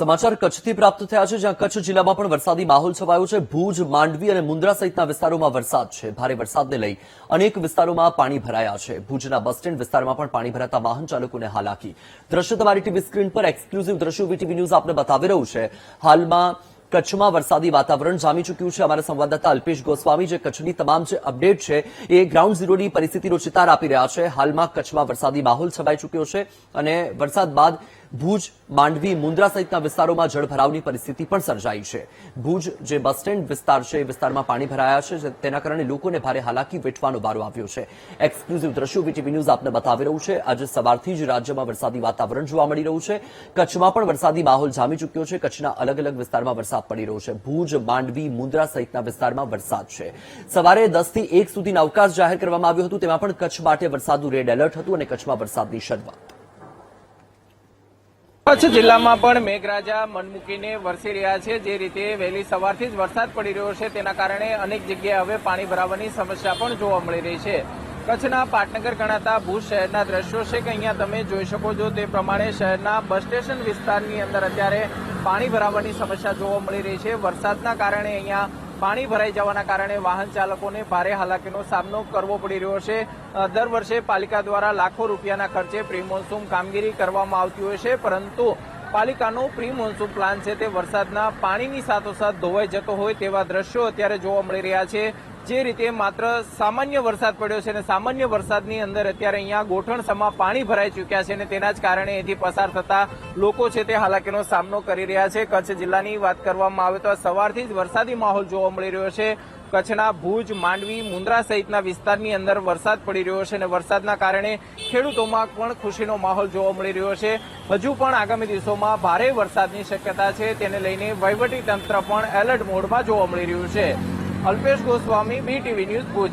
સમાચાર કચ્છથી પ્રાપ્ત થયા છે, જ્યાં કચ્છ જિલ્લામાં પણ વરસાદી માહોલ છવાયો છે। ભુજ, માંડવી અને મુન્દ્રા સહિતના વિસ્તારોમાં વરસાદ છે। ભારે વરસાદને લઈ અનેક વિસ્તારોમાં પાણી ભરાયા છે। ભુજના બસ સ્ટેન્ડ વિસ્તારમાં પણ પાણી ભરાતા વાહન ચાલકોને હાલાકી। દ્રશ્ય તમારી ટીવી સ્ક્રીન પર એક્સક્લુઝિવ દ્રશ્યો વીટીવી ન્યૂઝ આપને બતાવી રહ્યું છે। હાલમાં કચ્છમાં વરસાદી વાતાવરણ જામી ચૂક્યું છે। અમારા સંવાદદાતા અલ્પેશ ગોસ્વામી જે કચ્છની તમામ જે અપડેટ છે એ ગ્રાઉન્ડ ઝીરોની પરિસ્થિતિનો ચિતાર આપી રહ્યા છે। હાલમાં કચ્છમાં વરસાદી માહોલ છવાઈ ચૂક્યો છે અને વરસાદ બાદ ભુજ, માંડવી, મુન્દ્રા સહિતના વિસ્તારોમાં જળભરાવની પરિસ્થિતિ પણ સર્જાઈ છે। ભુજ જે બસ સ્ટેન્ડ વિસ્તાર છે એ વિસ્તારમાં પાણી ભરાયા છે, તેના કારણે લોકોને ભારે હાલાકી વેઠવાનો વારો આવ્યો છે। એક્સક્લુઝિવ દ્રશ્યો વીટીવી ન્યૂઝ આપને બતાવી રહ્યું છે। આજે સવારથી જ રાજ્યમાં વરસાદી વાતાવરણ જોવા મળી રહ્યું છે। કચ્છમાં પણ વરસાદી માહોલ જામી ચૂક્યો છે। કચ્છના અલગ અલગ વિસ્તારમાં વરસાદ પડી રહ્યો છે। ભુજ, માંડવી, મુન્દ્રા સહિતના વિસ્તારમાં વરસાદ છે। સવારે 10 થી 1 સુધીનો અવકાશ જાહેર કરવામાં આવ્યો હતો, તેમાં પણ કચ્છ માટે વરસાદનું રેડ એલર્ટ હતું અને કચ્છમાં વરસાદની શરૂઆત। કચ્છ જિલ્લામાં પણ મેઘરાજા મન મૂકીને વરસી રહ્યા છે। જે રીતે વહેલી સવારથી જ વરસાદ પડી રહ્યો છે તેના કારણે અનેક જગ્યાએ હવે પાણી ભરાવાની સમસ્યા પણ જોવા મળી રહી છે। કચ્છના પાટનગર ગણાતા ભુજ શહેરના દ્રશ્યો છે કે અહીંયા તમે જોઈ શકો છો તે પ્રમાણે શહેરના બસ સ્ટેશન વિસ્તારની અંદર અત્યારે પાણી ભરાવાની સમસ્યા જોવા મળી રહી છે। વરસાદના કારણે અહીંયા પાણી ભરાઈ જવાના કારણે વાહન ચાલકોને ભારે હાલાકીનો સામનો કરવો પડી રહ્યો છે। દર વર્ષે પાલિકા દ્વારા લાખો રૂપિયાના ખર્ચે પ્રી મોન્સૂન કામગીરી કરવામાં આવતી હોય છે, પરંતુ પાલિકાનો પ્રી મોન્સૂન પ્લાન છે તે વરસાદના પાણીની સાથોસાથ ધોવાઈ જતો હોય તેવા દ્રશ્યો અત્યારે જોવા મળી રહ્યા છે। જે રીતે માત્ર સામાન્ય વરસાદ પડ્યો છે અને સામાન્ય વરસાદની અંદર અત્યારે અહીંયા ગોઠણસમાં પાણી ભરાઈ ચૂક્યા છે અને તેના જ કારણે અહીંથી પસાર થતા લોકો છે તે હાલાકીનો સામનો કરી રહ્યા છે। કચ્છ જિલ્લાની વાત કરવામાં આવે તો સવારથી જ વરસાદી માહોલ જોવા મળી રહ્યો છે। કચ્છના ભુજ, માંડવી, મુન્દ્રા સહિતના વિસ્તારની અંદર વરસાદ પડી રહ્યો છે અને વરસાદના કારણે ખેડૂતોમાં પણ ખુશીનો માહોલ જોવા મળી રહ્યો છે। હજુ પણ આગામી દિવસોમાં ભારે વરસાદની શક્યતા છે, તેને લઈને વહીવટી તંત્ર પણ એલર્ટ મોડમાં જોવા મળી રહ્યું છે। Alpesh Goswami, BTV news, Bhuj.